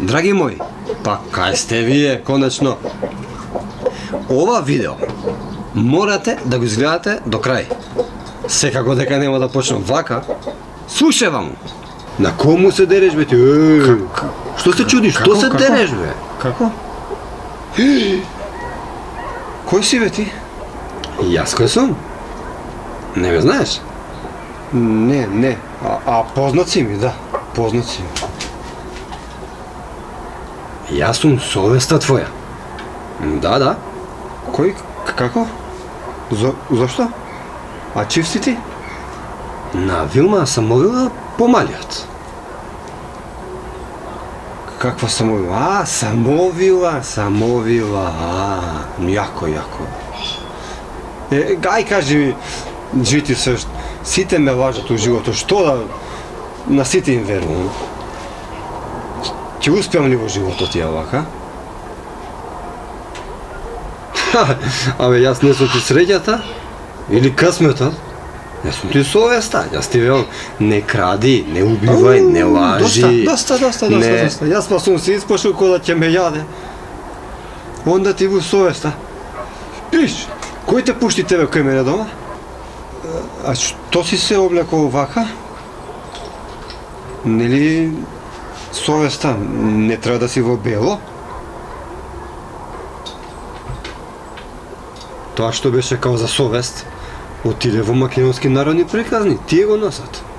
Драги мои, па кај сте вие, конечно? Ова видео морате да го изгледате до крај. Секако дека нема да почнам вака, слушевам. На кому се дереш, бе ти? Што се чудиш? Што се дереш, бе? Како? Кој си, бе ти? Јас кој сум? Не ме знаеш? Не. А познат си ми, да. Познат си ми. Јас сум совеста твоја. Да. Кој? Како? Зошто? А чив си ти? На Вилма Самовила помалиот. Каква Самовила? А, Самовила. Јако. Гај кажи ми, жити се, сите ме лажат у животот, што да на сите им верувам? Ќе успеам ли во животот ја вака? Абе, јас не сум ти среќата или късметот. Јас сум ти совеста. Јас ти велам, не кради, не убивај, не лажи. Доста. Јас па сум се испошил кој да ќе ме јаде. Онда ти во совеста. Иш, кој те пушти тебе кој мене дома? А што си се облекол вака? Нели совеста не треба да си во бело? Тоа што беше као за совест, отиде во македонски народни приказни, тие го носат.